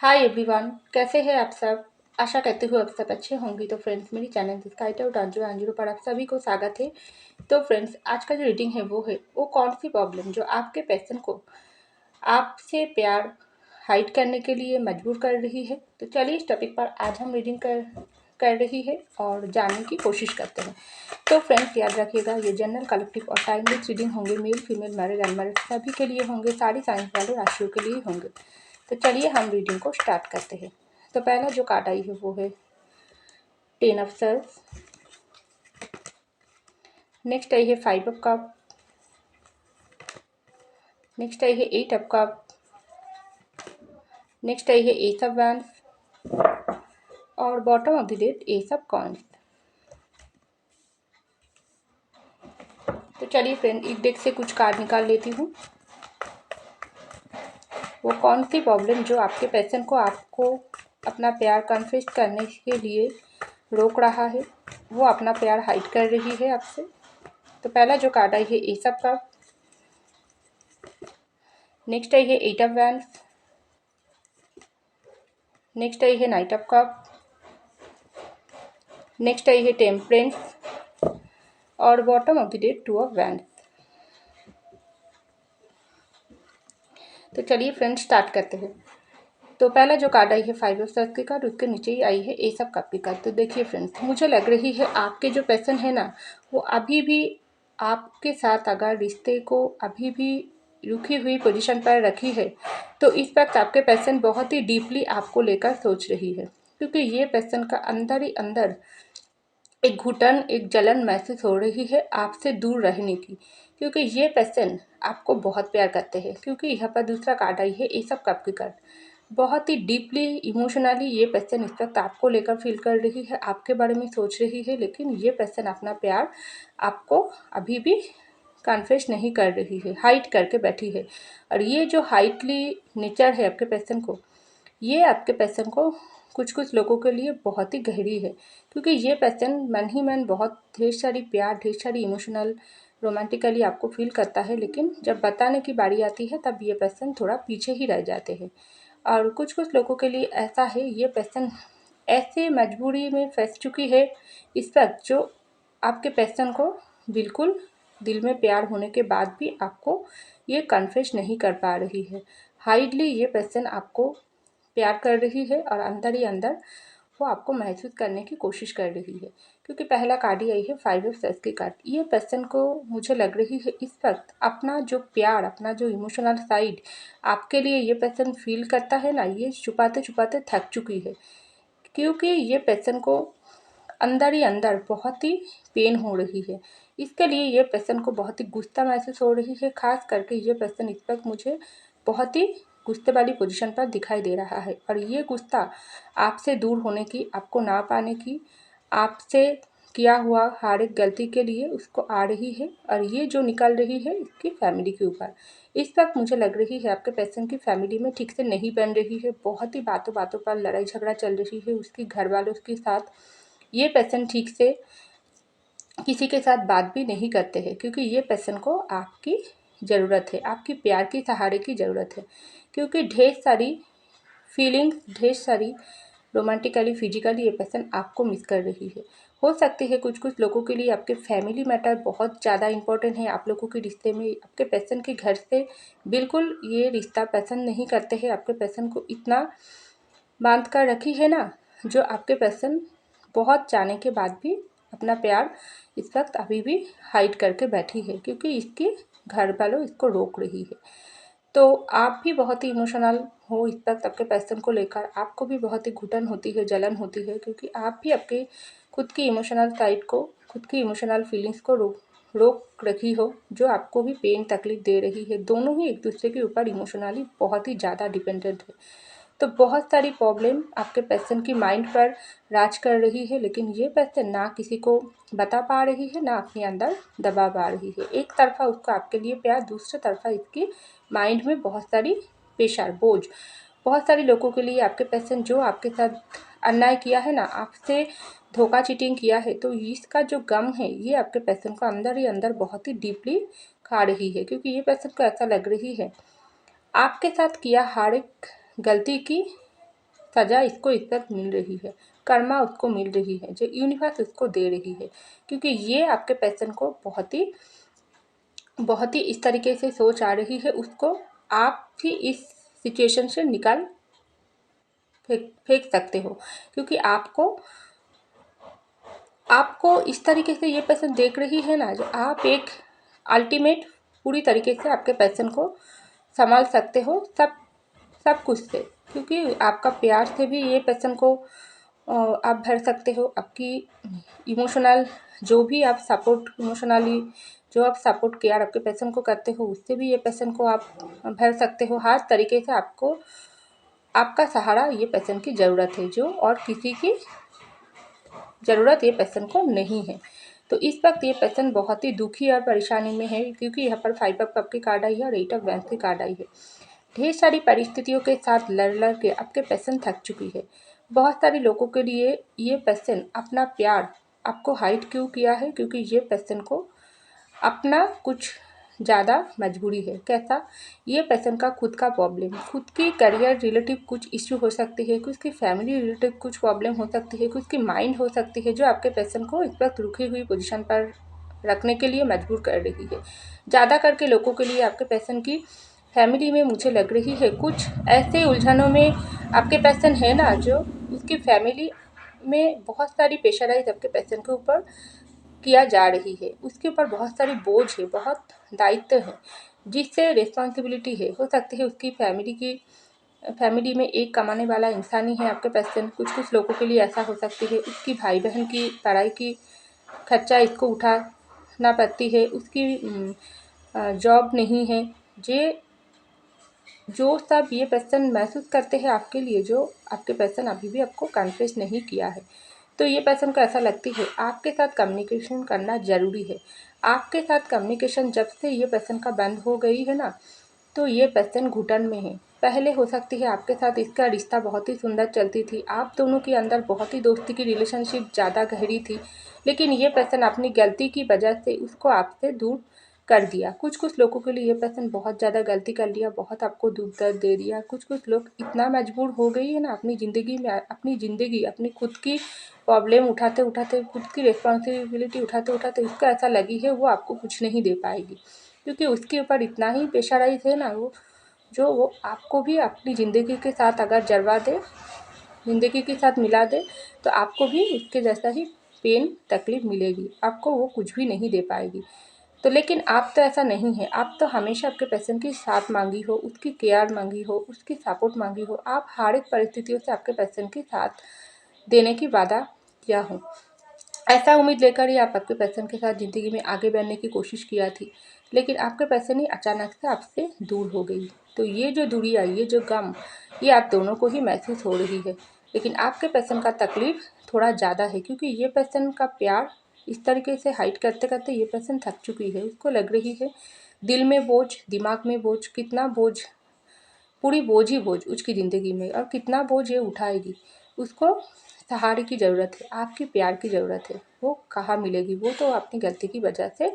Hi everyone, कैसे हैं आप सब। आशा करती हूँ आप सब अच्छे होंगे। तो फ्रेंड्स, मेरी channel sky out Anju Anju पर आप सभी को स्वागत है। तो फ्रेंड्स, आज का जो रीडिंग है वो कौन सी प्रॉब्लम जो आपके पर्सन को आपसे प्यार हाइड करने के लिए मजबूर कर रही है। तो चलिए इस टॉपिक पर आज हम रीडिंग कर रही है और जानने की कोशिश करते हैं। तो फ्रेंड्स, याद रखिएगा, ये जनरल, कलेक्टिव और टाइमलेस रीडिंग होंगे। मेल फीमेल, मैरिड अनमैरिड सभी के लिए होंगे। सारी साइंस वाले राशियों के लिए होंगे। तो चलिए हम रीडिंग को स्टार्ट करते हैं। तो पहला जो कार्ड आई है वो है 10 ऑफ सर्स। नेक्स्ट आई है 5 ऑफ कप। नेक्स्ट आई है 8 ऑफ कप। नेक्स्ट आई है एस ऑफ वैंड्स और bottom of the deck S of coins. तो चलिए फ्रेंड, इस डेक से कुछ कार्ड निकाल लेती हूँ। वो कौन सी प्रॉब्लम जो आपके पर्सन को आपको अपना प्यार कन्फेस करने के लिए रोक रहा है, वो अपना प्यार हाइड कर रही है आपसे। तो पहला जो कार्ड आई है S of cup. Next I है 8 ऑफ वैंड्स। नेक्स्ट आई है night of cup. Next I है टेम्परेंस और bottom of the deck 2 of wands. तो चलिए फ्रेंड्स, स्टार्ट करते हैं। तो पहला जो कार्ड आई है 5 ऑफ सर्स की कार्ड, उसके नीचे ही आई है एस ऑफ कप की कार्ड। तो देखिए फ्रेंड्स, मुझे लग रही है आपके जो पर्सन है ना, वो अभी भी आपके साथ अगर रिश्ते को अभी भी रुकी हुई पोजीशन पर रखी है, तो इस वक्त आपके पर्सन बहुत ही डीपली आपको लेकर सोच रही है। क्योंकि ये पर्सन का अंदर ही अंदर एक घुटन, एक जलन महसूस हो रही है आपसे दूर रहने की। क्योंकि ये पर्सन आपको बहुत प्यार करते हैं। क्योंकि यहाँ पर दूसरा कार्ड आई है एस ऑफ कप की कार्ड। बहुत ही डीपली इमोशनली ये पर्सन इस वक्त आपको लेकर फील कर रही है, आपके बारे में सोच रही है। लेकिन ये पर्सन अपना प्यार आपको अभी भी कन्फेस नहीं कर रही है, हाइड करके बैठी है। और ये जो हाइटली नेचर है आपके पर्सन को, ये आपके पर्सन को कुछ कुछ लोगों के लिए बहुत ही गहरी है। क्योंकि ये पर्सन मन ही मन बहुत ढेर सारी प्यार, ढेर सारी इमोशनल, रोमांटिकली आपको फील करता है। लेकिन जब बताने की बारी आती है तब ये पर्सन थोड़ा पीछे ही रह जाते हैं। और कुछ कुछ लोगों के लिए ऐसा है, ये पर्सन ऐसे मजबूरी में फंस चुकी है इस वक्त, जो आपके पर्सन को बिल्कुल दिल में प्यार होने के बाद भी आपको ये कन्फेस नहीं कर पा रही है। हाइडली ये पर्सन आपको प्यार कर रही है और अंदर ही अंदर वो आपको महसूस करने की कोशिश कर रही है। क्योंकि पहला कार्ड ही आई है 5 ऑफ सॉर्ड्स की कार्ड। ये पर्सन को मुझे लग रही है इस वक्त अपना जो प्यार, अपना जो इमोशनल साइड आपके लिए ये पर्सन फील करता है ना, ये छुपाते छुपाते थक चुकी है। क्योंकि ये पर्सन को अंदर ही अंदर बहुत ही पेन हो रही है। इसके लिए ये पर्सन को बहुत ही गुस्सा महसूस हो रही है। खास करके ये पर्सन इस वक्त मुझे बहुत ही गुस्से वाली पोजीशन पर दिखाई दे रहा है। और ये गुस्सा आपसे दूर होने की, आपको ना पाने की, आपसे किया हुआ हर एक गलती के लिए उसको आ रही है। और ये जो निकल रही है इसकी फैमिली के ऊपर। इस वक्त मुझे लग रही है आपके पर्सन की फैमिली में ठीक से नहीं बन रही है। बहुत ही बातों बातों पर लड़ाई झगड़ा चल रही है उसके घर वालों के साथ। ये पर्सन ठीक से किसी के साथ बात भी नहीं करते हैं। क्योंकि ये पर्सन को आपकी ज़रूरत है, आपकी प्यार की, सहारे की ज़रूरत है। क्योंकि ढेर सारी फीलिंग्स, ढेर सारी रोमांटिकली, फिजिकली ये पर्सन आपको मिस कर रही है। हो सकती है कुछ कुछ लोगों के लिए आपके फैमिली मैटर बहुत ज़्यादा इंपॉर्टेंट है आप लोगों के रिश्ते में। आपके पर्सन के घर से बिल्कुल ये रिश्ता पसंद नहीं करते हैं। आपके पर्सन को इतना बांध कर रखी है ना, जो आपके पर्सन बहुत चाहने के बाद भी अपना प्यार इस वक्त अभी भी हाइड करके बैठी है। क्योंकि इसके घर वालों इसको रोक रही है। तो आप भी बहुत ही इमोशनल हो इस वक्त आपके पर्सन को लेकर। आपको भी बहुत ही घुटन होती है, जलन होती है। क्योंकि आप भी आपके खुद की इमोशनल साइड को, खुद की इमोशनल फीलिंग्स को रोक रखी हो, जो आपको भी पेन तकलीफ दे रही है। दोनों ही एक दूसरे के ऊपर इमोशनली बहुत ही ज़्यादा डिपेंडेंट है। तो बहुत सारी प्रॉब्लम आपके पर्सन की माइंड पर राज कर रही है। लेकिन ये पर्सन ना किसी को बता पा रही है, ना अपने अंदर दबा पा रही है। एक तरफा उसको आपके लिए प्यार, दूसरी तरफा इसकी माइंड में बहुत सारी प्रेशर, बोझ। बहुत सारे लोगों के लिए आपके पर्सन जो आपके साथ अन्याय किया है ना, आपसे धोखा चीटिंग किया है, तो इसका जो गम है ये आपके पर्सन को अंदर ही अंदर बहुत ही डीपली खा रही है। क्योंकि ये पर्सन को ऐसा लग रही है आपके साथ किया हर एक गलती की सज़ा इसको इस वक्त मिल रही है, कर्मा उसको मिल रही है, जो यूनिवर्स उसको दे रही है, क्योंकि ये आपके पर्सन को बहुत ही इस तरीके से सोच आ रही है, उसको आप भी इस सिचुएशन से निकाल फेंक सकते हो, क्योंकि आपको इस तरीके से ये पर्सन देख रही है ना, जो आप एक अल्टीमेट पूरी तरीके से आपके पर्सन को संभाल सकते हो सब कुछ से, क्योंकि आपका प्यार से भी ये पर्सन को आप भर सकते हो। आपकी इमोशनल जो भी आप सपोर्ट इमोशनली जो आप सपोर्ट केयर आपके पर्सन को करते हो, उससे भी ये पर्सन को आप भर सकते हो। हर तरीके से आपका सहारा ये पर्सन की ज़रूरत है, जो और किसी की ज़रूरत ये पर्सन को नहीं है। तो इस वक्त ये पर्सन बहुत ही दुखी और परेशानी में है, क्योंकि यहाँ पर 5 ऑफ कप की कार्ड आई है और 8 ऑफ वैंस की कार्ड आई है। ढेर सारी परिस्थितियों के साथ लड़ के आपके पर्सन थक चुकी है। बहुत सारे लोगों के लिए ये पर्सन अपना प्यार आपको हाइड क्यों किया है, क्योंकि ये पर्सन को अपना कुछ ज़्यादा मजबूरी है। कैसा? ये पर्सन का खुद का प्रॉब्लम, खुद की करियर रिलेटिव कुछ इश्यू हो सकती है, कुछ की फैमिली रिलेटिव कुछ प्रॉब्लम हो सकती है, कुछ की माइंड हो सकती है, जो आपके पर्सन को इस वक्त रुकी हुई पोजीशन पर रखने के लिए मजबूर कर रही है। ज़्यादा करके लोगों के लिए आपके पर्सन की फैमिली में मुझे लग रही है कुछ ऐसे उलझनों में आपके पर्सन है ना, जो उसकी फैमिली में बहुत सारी प्रेशराइज आपके पर्सन के ऊपर किया जा रही है। उसके ऊपर बहुत सारी बोझ है, बहुत दायित्व है, जिससे रिस्पॉन्सिबिलिटी है। हो सकती है उसकी फैमिली में एक कमाने वाला इंसान ही है आपके पर्सन। कुछ लोगों के लिए ऐसा हो सकती है, उसकी भाई बहन की पढ़ाई की खर्चा इसको उठाना पड़ती है, उसकी जॉब नहीं है। जो सब ये पर्सन महसूस करते हैं आपके लिए, जो आपके पर्सन अभी भी आपको कन्फेस नहीं किया है। तो ये पर्सन को ऐसा लगती है आपके साथ कम्युनिकेशन करना ज़रूरी है। आपके साथ कम्युनिकेशन जब से ये पर्सन का बंद हो गई है ना, तो ये पर्सन घुटन में है। पहले हो सकती है आपके साथ इसका रिश्ता बहुत ही सुंदर चलती थी, आप दोनों के अंदर बहुत ही दोस्ती की रिलेशनशिप ज़्यादा गहरी थी, लेकिन ये पर्सन अपनी गलती की वजह से उसको आपसे दूर कर दिया। कुछ लोगों के लिए ये पर्सन बहुत ज़्यादा गलती कर लिया, बहुत आपको दुख दर्द दे दिया। कुछ लोग इतना मजबूर हो गई है ना अपनी ज़िंदगी अपनी खुद की प्रॉब्लम उठाते खुद की रिस्पॉन्सिबिलिटी उठाते उसको ऐसा लगी है वो आपको कुछ नहीं दे पाएगी, क्योंकि उसके ऊपर इतना ही प्रेशराइज है ना वो आपको भी अपनी ज़िंदगी के साथ अगर जलवा दे, ज़िंदगी के साथ मिला दे, तो आपको भी उसके जैसा ही पेन तकलीफ़ मिलेगी, आपको वो कुछ भी नहीं दे पाएगी। तो लेकिन आप तो ऐसा नहीं है, आप तो हमेशा आपके पर्सन की साथ मांगी हो, उसकी केयर मांगी हो, उसकी सपोर्ट मांगी हो। आप हर एक परिस्थितियों से आपके पर्सन के साथ देने की वादा किया हो। ऐसा उम्मीद लेकर ही आप आपके पर्सन के साथ ज़िंदगी में आगे बढ़ने की कोशिश किया थी, लेकिन आपके पर्सन ही अचानक से आपसे दूर हो गई। तो ये जो दूरी आई, ये जो गम, ये आप दोनों को ही महसूस हो रही है। लेकिन आपके पर्सन का तकलीफ़ थोड़ा ज़्यादा है, क्योंकि ये पर्सन का प्यार इस तरीके से हाइड करते करते ये पर्सन थक चुकी है। उसको लग रही है दिल में बोझ, दिमाग में बोझ, कितना बोझ, पूरी बोझ ही बोझ उसकी ज़िंदगी में, और कितना बोझ ये उठाएगी। उसको सहारे की ज़रूरत है, आपकी प्यार की ज़रूरत है। वो कहाँ मिलेगी? वो तो अपनी गलती की वजह से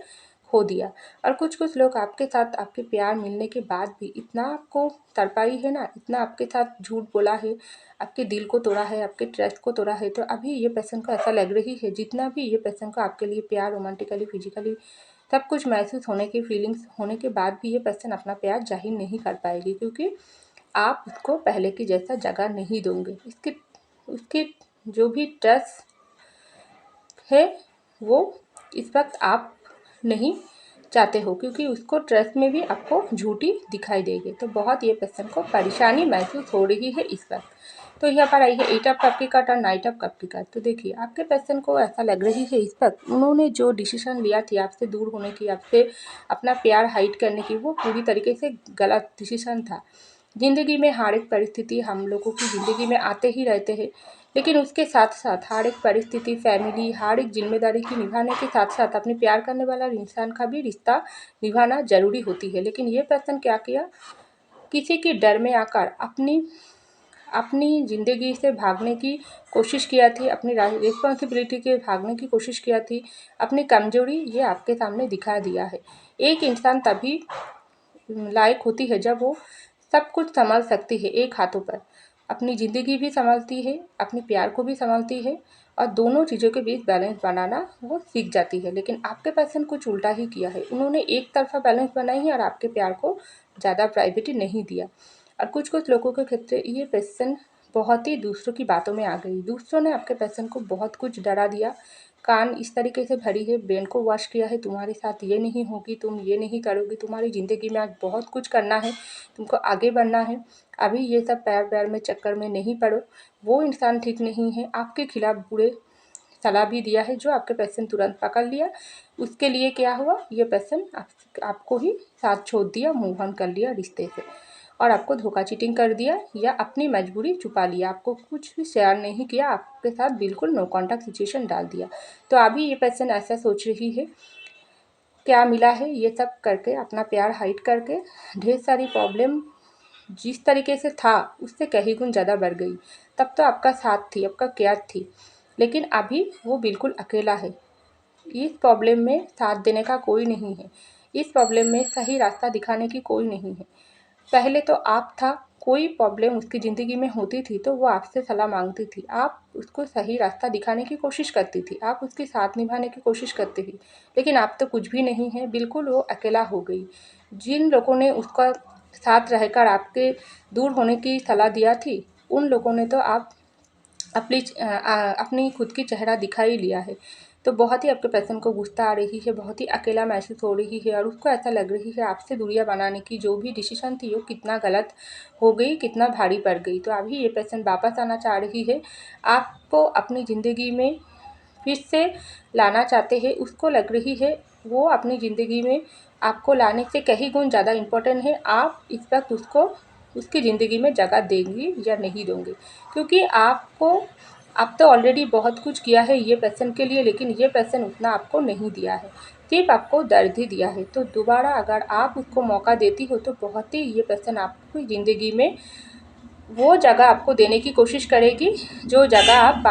खो दिया। और कुछ लोग आपके साथ आपके प्यार मिलने के बाद भी इतना आपको तड़पाई है ना, इतना आपके साथ झूठ बोला है, आपके दिल को तोड़ा है, आपके ट्रस्ट को तोड़ा है। तो अभी ये पर्सन को ऐसा लग रही है, जितना भी ये पर्सन को आपके लिए प्यार रोमांटिकली, फिजिकली सब कुछ महसूस होने की फीलिंग्स होने के बाद भी ये पर्सन अपना प्यार जाहिर नहीं कर पाएगी, क्योंकि आप उसको पहले की जैसा जगह नहीं दोगे। उसकी जो भी ट्रस्ट है वो इस वक्त आप नहीं चाहते हो, क्योंकि उसको ट्रस्ट में भी आपको झूठी दिखाई देगी। तो बहुत ये पर्सन को परेशानी महसूस हो रही है इस वक्त। तो यहाँ पर आई है 8 ऑफ कप की कार्ड और 9 ऑफ कप की कार्ड। तो देखिए आपके पर्सन को ऐसा लग रही है इस वक्त उन्होंने जो डिसीजन लिया थी आपसे दूर होने की, आपसे अपना प्यार हाइड करने की, वो पूरी तरीके से गलत डिसीजन था। ज़िंदगी में हर एक परिस्थिति हम लोगों की ज़िंदगी में आते ही रहते हैं, लेकिन उसके साथ साथ हर एक परिस्थिति, फैमिली, हर एक जिम्मेदारी की निभाने के साथ साथ अपने प्यार करने वाला इंसान का भी रिश्ता निभाना ज़रूरी होती है। लेकिन ये पर्सन क्या किया, किसी के डर में आकर अपनी ज़िंदगी से भागने की कोशिश किया थी, अपनी रिस्पॉन्सिबिलिटी के भागने की कोशिश किया थी, अपनी कमजोरी ये आपके सामने दिखा दिया है। एक इंसान तभी लायक होती है जब वो सब कुछ संभाल सकती है एक हाथों पर। अपनी ज़िंदगी भी संभालती है, अपने प्यार को भी संभालती है और दोनों चीज़ों के बीच बैलेंस बनाना वो सीख जाती है। लेकिन आपके पर्सन कुछ उल्टा ही किया है, उन्होंने एक तरफ़ा बैलेंस बनाई है और आपके प्यार को ज़्यादा प्रायोरिटी नहीं दिया। और कुछ लोगों के क्षेत्र ये पर्सन बहुत ही दूसरों की बातों में आ गई। दूसरों ने आपके पर्सन को बहुत कुछ डरा दिया, कान इस तरीके से भरी है, ब्रेन को वॉश किया है, तुम्हारे साथ ये नहीं होगी, तुम ये नहीं करोगी, तुम्हारी ज़िंदगी में आज बहुत कुछ करना है, तुमको आगे बढ़ना है, अभी ये सब पैर पैर में चक्कर में नहीं पड़ो। वो इंसान ठीक नहीं है, आपके खिलाफ बुरे सलाह भी दिया है, जो आपके पर्सन तुरंत पकड़ लिया। उसके लिए क्या हुआ, ये पर्सन आपको ही साथ छोड़ दिया, मूव ऑन कर लिया रिश्ते से और आपको धोखा चीटिंग कर दिया या अपनी मजबूरी छुपा लिया, आपको कुछ भी शेयर नहीं किया, आपके साथ बिल्कुल नो कॉन्टैक्ट सिचुएशन डाल दिया। तो अभी ये पर्सन ऐसा सोच रही है, क्या मिला है ये सब करके, अपना प्यार हाइड करके ढेर सारी प्रॉब्लम जिस तरीके से था उससे कहीं गुण ज़्यादा बढ़ गई। तब तो आपका साथ थी, आपका केयर थी, लेकिन अभी वो बिल्कुल अकेला है। इस प्रॉब्लम में साथ देने का कोई नहीं है, इस प्रॉब्लम में सही रास्ता दिखाने की कोई नहीं है। पहले तो आप था, कोई प्रॉब्लम उसकी ज़िंदगी में होती थी तो वो आपसे सलाह मांगती थी, आप उसको सही रास्ता दिखाने की कोशिश करती थी, आप उसके साथ निभाने की कोशिश करती थी। लेकिन आप तो कुछ भी नहीं है, बिल्कुल वो अकेला हो गई। जिन लोगों ने उसका साथ रहकर आपके दूर होने की सलाह दिया थी, उन लोगों ने तो आप अपनी खुद की चेहरा दिखा ही लिया है। तो बहुत ही आपके पर्सन को गुस्सा आ रही है, बहुत ही अकेला महसूस हो रही है और उसको ऐसा लग रही है आपसे दूरियां बनाने की जो भी डिसीजन थी वो कितना गलत हो गई, कितना भारी पड़ गई। तो अभी ये पर्सन वापस आना चाह रही है, आपको अपनी ज़िंदगी में फिर से लाना चाहते हैं। उसको लग रही है वो अपनी ज़िंदगी में आपको लाने से कहीं गुण ज़्यादा इम्पोर्टेंट है, आप इस वक्त उसको उसकी ज़िंदगी में जगह देंगी या नहीं दोगे, क्योंकि आप तो ऑलरेडी बहुत कुछ किया है ये पर्सन के लिए, लेकिन ये पर्सन उतना आपको नहीं दिया है, सिर्फ आपको दर्द ही दिया है। तो दोबारा अगर आप उसको मौका देती हो तो बहुत ही ये पर्सन आपकी ज़िंदगी में वो जगह आपको देने की कोशिश करेगी, जो जगह आप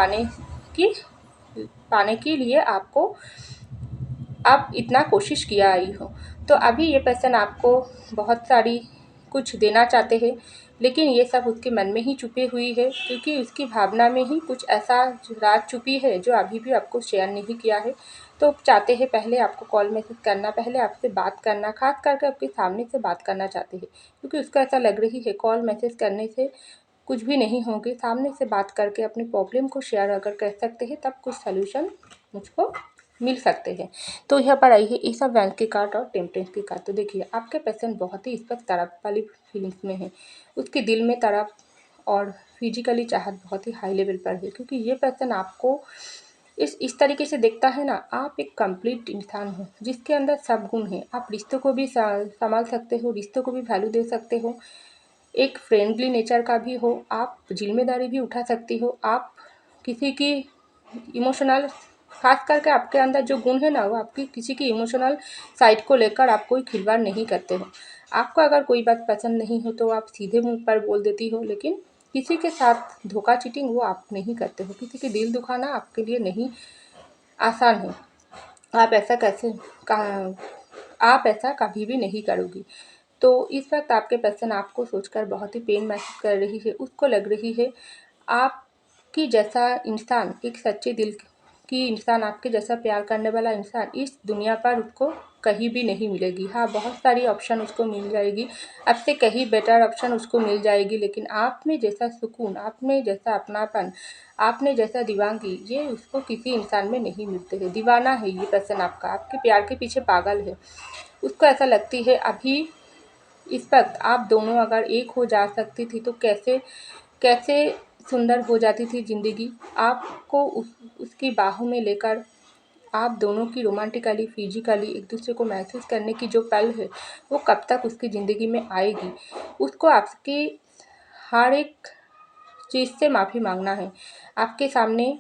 पाने के लिए आपको आप इतना कोशिश किया आई हो। तो अभी ये पर्सन आपको बहुत सारी कुछ देना चाहते हैं, लेकिन ये सब उसके मन में ही छुपी हुई है, क्योंकि उसकी भावना में ही कुछ ऐसा राज छुपी है जो अभी भी आपको शेयर नहीं किया है। तो चाहते हैं पहले आपको कॉल मैसेज करना, पहले आपसे बात करना, खास करके आपके सामने से बात करना चाहते हैं, क्योंकि उसको ऐसा लग रही है कॉल मैसेज करने से कुछ भी नहीं होंगे, सामने से बात करके अपनी प्रॉब्लम को शेयर अगर कर सकते हैं तब कुछ सॉल्यूशन मुझको मिल सकते हैं। तो यहाँ पर आई है ईसा बैंक की कार्ड और टेम्परेंस की कार्ड। तो देखिए आपके पर्सन बहुत ही इस वक्त तड़प वाली फीलिंग्स में है, उसके दिल में तड़प और फिजिकली चाहत बहुत ही हाई लेवल पर है, क्योंकि ये पर्सन आपको इस तरीके से देखता है ना, आप एक कंप्लीट इंसान हो जिसके अंदर सब गुण है। आप रिश्तों को भी संभाल सकते हो, रिश्तों को भी वैल्यू दे सकते हो, एक फ्रेंडली नेचर का भी हो, आप जिम्मेदारी भी उठा सकती हो, आप किसी की इमोशनल, खास करके आपके अंदर जो गुण है ना, वो आपकी किसी की इमोशनल साइड को लेकर आप कोई खिलवाड़ नहीं करते हो। आपको अगर कोई बात पसंद नहीं हो तो आप सीधे मुंह पर बोल देती हो, लेकिन किसी के साथ धोखा चीटिंग वो आप नहीं करते हो। किसी के दिल दुखाना आपके लिए नहीं आसान है, आप ऐसा कैसे आप ऐसा कभी भी नहीं करोगी। तो इस वक्त आपके पर्सन आपको सोचकर बहुत ही पेन महसूस कर रही है, उसको लग रही है आपकी जैसा इंसान, एक सच्चे दिल की इंसान, आपके जैसा प्यार करने वाला इंसान इस दुनिया पर उसको कहीं भी नहीं मिलेगी। हाँ, बहुत सारी ऑप्शन उसको मिल जाएगी, आपसे कहीं बेटर ऑप्शन उसको मिल जाएगी, लेकिन आप में जैसा सुकून, आप में जैसा अपनापन, आपने जैसा दीवानगी, ये उसको किसी इंसान में नहीं मिलते हैं। दीवाना है ये पर्सन आपका, आपके प्यार के पीछे पागल है। उसको ऐसा लगती है अभी इस वक्त आप दोनों अगर एक हो जा सकती थी तो कैसे कैसे सुंदर हो जाती थी ज़िंदगी। आपको उसकी बाहों में लेकर आप दोनों की रोमांटिकली फिजिकली एक दूसरे को महसूस करने की जो पल है वो कब तक उसकी ज़िंदगी में आएगी। उसको आपकी हर एक चीज़ से माफ़ी मांगना है। आपके सामने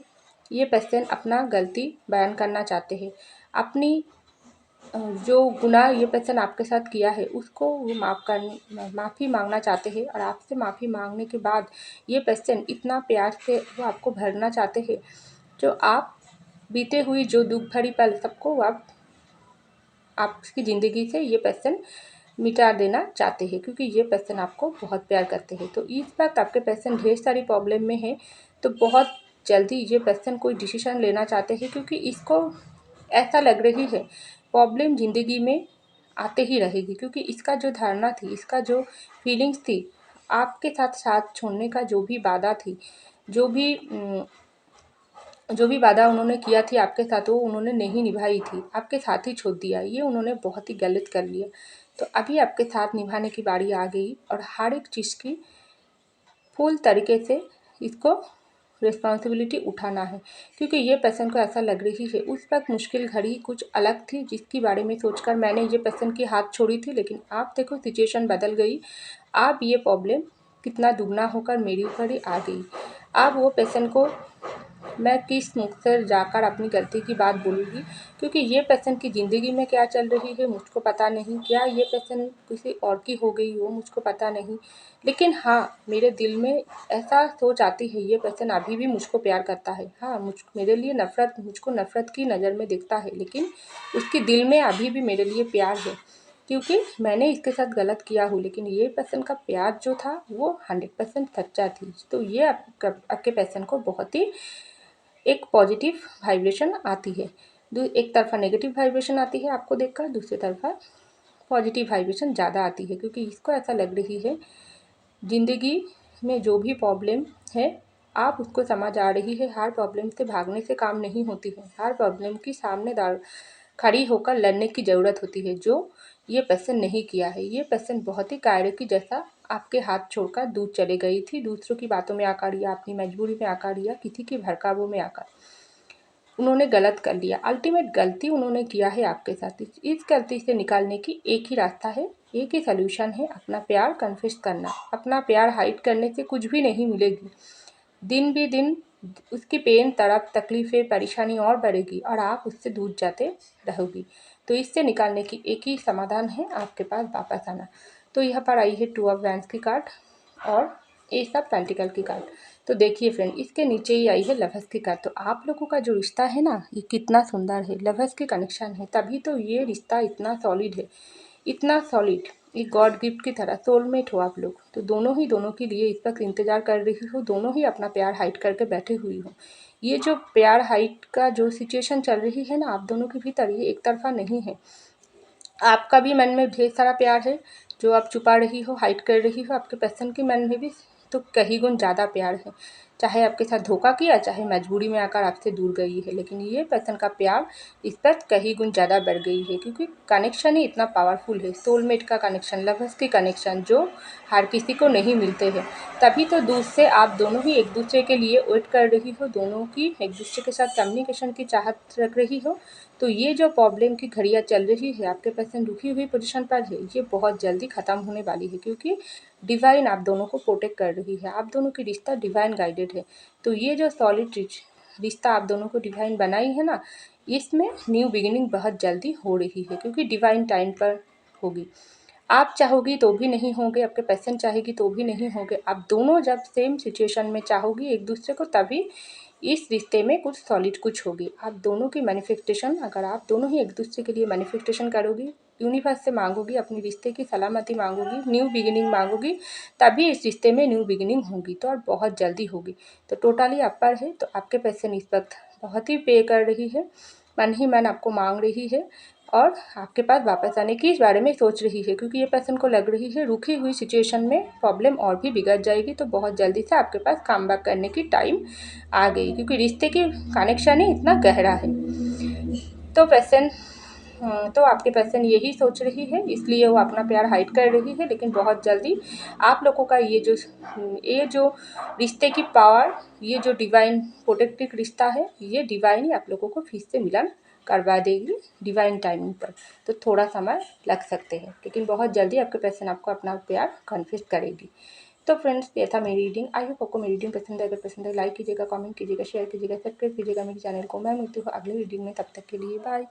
ये पर्सन अपना गलती बयान करना चाहते हैं, अपनी जो गुनाह ये पर्सन आपके साथ किया है उसको वो माफ़ी मांगना चाहते हैं, और आपसे माफ़ी मांगने के बाद ये पर्सन इतना प्यार से वो आपको भरना चाहते हैं, जो आप बीते हुई जो दुख भरी पल सबको आपकी ज़िंदगी से ये पर्सन मिटा देना चाहते हैं, क्योंकि ये पर्सन आपको बहुत प्यार करते हैं। तो इस वक्त आपके पर्सन ढेर सारी प्रॉब्लम में है, तो बहुत जल्दी ये पर्सन कोई डिसीजन लेना चाहते हैं, क्योंकि इसको ऐसा लग रही है प्रॉब्लम ज़िंदगी में आते ही रहेगी, क्योंकि इसका जो धारणा थी, इसका जो फीलिंग्स थी, आपके साथ साथ छोड़ने का जो भी वादा थी, जो भी वादा उन्होंने किया थी आपके साथ, वो उन्होंने नहीं निभाई थी, आपके साथ ही छोड़ दिया। ये उन्होंने बहुत ही गलत कर लिया। तो अभी आपके साथ निभाने की बारी आ गई, और हर एक चीज़ की फुल तरीके से इसको रिस्पॉन्सिबिलिटी उठाना है, क्योंकि ये पर्सन को ऐसा लग रही है उस वक्त मुश्किल घड़ी कुछ अलग थी, जिसके बारे में सोचकर मैंने ये पर्सन की हाथ छोड़ी थी। लेकिन आप देखो सिचुएशन बदल गई, आप ये प्रॉब्लम कितना दुगना होकर मेरे ऊपर ही आ गई। आप वो पर्सन को मैं किस मुख से जाकर अपनी गलती की बात बोलूँगी, क्योंकि ये पर्सन की ज़िंदगी में क्या चल रही है मुझको पता नहीं, क्या ये पर्सन किसी और की हो गई हो मुझको पता नहीं। लेकिन हाँ, मेरे दिल में ऐसा सोच आती है ये पर्सन अभी भी मुझको प्यार करता है। हाँ, मेरे लिए मुझको नफ़रत की नज़र में देखता है, लेकिन उसके दिल में अभी भी मेरे लिए प्यार है, क्योंकि मैंने इसके साथ गलत किया हूँ, लेकिन ये पर्सन का प्यार जो था वो 100% सच्चा थी। तो ये आपके पर्सन को बहुत ही एक पॉजिटिव वाइब्रेशन आती है, एक तरफा नेगेटिव वाइब्रेशन आती है आपको देखकर, दूसरी तरफा पॉजिटिव वाइब्रेशन ज़्यादा आती है, क्योंकि इसको ऐसा लग रही है ज़िंदगी में जो भी प्रॉब्लम है आप उसको समझ आ रही है। हर प्रॉब्लम से भागने से काम नहीं होती है, हर प्रॉब्लम की सामने खड़ी होकर लड़ने की ज़रूरत होती है, जो ये पर्सन नहीं किया है। ये पर्सन बहुत ही कायरे की जैसा आपके हाथ छोड़कर दूर चले गई थी, दूसरों की बातों में आकर, या अपनी मजबूरी में आकर, या किसी की भड़कावों में आकर उन्होंने गलत कर लिया। अल्टीमेट गलती उन्होंने किया है आपके साथ। इस गलती से निकालने की एक ही रास्ता है, एक ही सल्यूशन है, अपना प्यार कन्फेस करना। अपना प्यार हाइड करने से कुछ भी नहीं मिलेगी। दिन भी दिन उसकी पेन, तड़प, तकलीफ़ें, परेशानी और बढ़ेगी, और आप उससे दूर जाते रहोगी। तो इससे निकालने की एक ही समाधान है, आपके पास वापस आना। तो यहाँ पर आई है 2 ऑफ वैंड्स की कार्ड और एस ऑफ पेंटिकल की कार्ड। तो देखिए फ्रेंड, इसके नीचे ही आई है लवर्स की कार्ड। तो आप लोगों का जो रिश्ता है ना, ये कितना सुंदर है, लवर्स की कनेक्शन है, तभी तो ये रिश्ता इतना सॉलिड है, इतना सॉलिड, एक गॉड गिफ्ट की तरह सोलमेट हो आप लोग। तो दोनों के लिए इस वक्त इंतज़ार कर रही हो, दोनों ही अपना प्यार हाइड करके बैठे हुई हो। ये जो प्यार हाइड का जो सिचुएशन चल रही है ना आप दोनों के भीतर, ये एक तरफा नहीं है। आपका भी मन में ढेर सारा प्यार है जो आप छुपा रही हो, हाइड कर रही हो। आपके पर्सन के मन में भी तो कहीं गुण ज़्यादा प्यार है, चाहे आपके साथ धोखा किया, चाहे मजबूरी में आकर आपसे दूर गई है, लेकिन ये पर्सन का प्यार इस पर कहीं गुण ज़्यादा बढ़ गई है, क्योंकि कनेक्शन ही इतना पावरफुल है। सोलमेट का कनेक्शन, लवर्स की कनेक्शन जो हर किसी को नहीं मिलते हैं, तभी तो दूर से आप दोनों ही एक दूसरे के लिए वेट कर रही हो, दोनों की एक दूसरे के साथ कम्युनिकेशन की चाहत रख रही हो। तो ये जो प्रॉब्लम की घड़ियाँ चल रही है, आपके पर्सन रुकी हुई पोजीशन पर है, ये बहुत जल्दी ख़त्म होने वाली है, क्योंकि डिवाइन आप दोनों को प्रोटेक्ट कर रही है। आप दोनों की रिश्ता डिवाइन गाइडेड है। तो ये जो सॉलिड रिश्ता आप दोनों को डिवाइन बनाई है ना, इसमें न्यू बिगिनिंग बहुत जल्दी हो रही है, क्योंकि डिवाइन टाइम पर होगी। आप चाहोगी तो भी नहीं होंगे, आपके पर्सन चाहेगी तो भी नहीं होंगे। आप दोनों जब सेम सिचुएशन में चाहोगी एक दूसरे को, तभी इस रिश्ते में कुछ सॉलिड कुछ होगी। आप दोनों की मैनिफेस्टेशन, अगर आप दोनों ही एक दूसरे के लिए मैनिफेस्टेशन करोगी, यूनिवर्स से मांगोगी, अपने रिश्ते की सलामती मांगोगी, न्यू बिगिनिंग मांगोगी, तभी इस रिश्ते में न्यू बिगिनिंग होगी, तो और बहुत जल्दी होगी। तो टोटली आप पर है, तो आपके पर्सन इस वक्त बहुत ही पे कर रही है, मन ही मन आपको मांग रही है, और आपके पास वापस आने की इस बारे में सोच रही है, क्योंकि ये पर्सन को लग रही है रुकी हुई सिचुएशन में प्रॉब्लम और भी बिगड़ जाएगी, तो बहुत जल्दी से आपके पास कम बैक करने की टाइम आ गई, क्योंकि रिश्ते की कनेक्शन ही इतना गहरा है। तो पर्सन तो आपके पर्सन यही सोच रही है, इसलिए वो अपना प्यार हाइड कर रही है, लेकिन बहुत जल्दी आप लोगों का ये जो रिश्ते की पावर, ये जो डिवाइन प्रोटेक्टिव रिश्ता है, ये डिवाइन ही आप लोगों को फिर से मिलन करवा देगी डिवाइन टाइमिंग पर। तो थोड़ा समय लग सकते हैं, लेकिन बहुत जल्दी आपके पर्सन आपको अपना प्यार कन्फेस करेगी। तो फ्रेंड्स, ये था मेरी रीडिंग। आई होप आपको मेरी रीडिंग पसंद है। अगर पसंद है लाइक कीजिएगा, कमेंट कीजिएगा, शेयर कीजिएगा, सब्सक्राइब कीजिएगा मेरे चैनल को। मैं मिलती हूँ अगली रीडिंग में, तब तक के लिए बाय।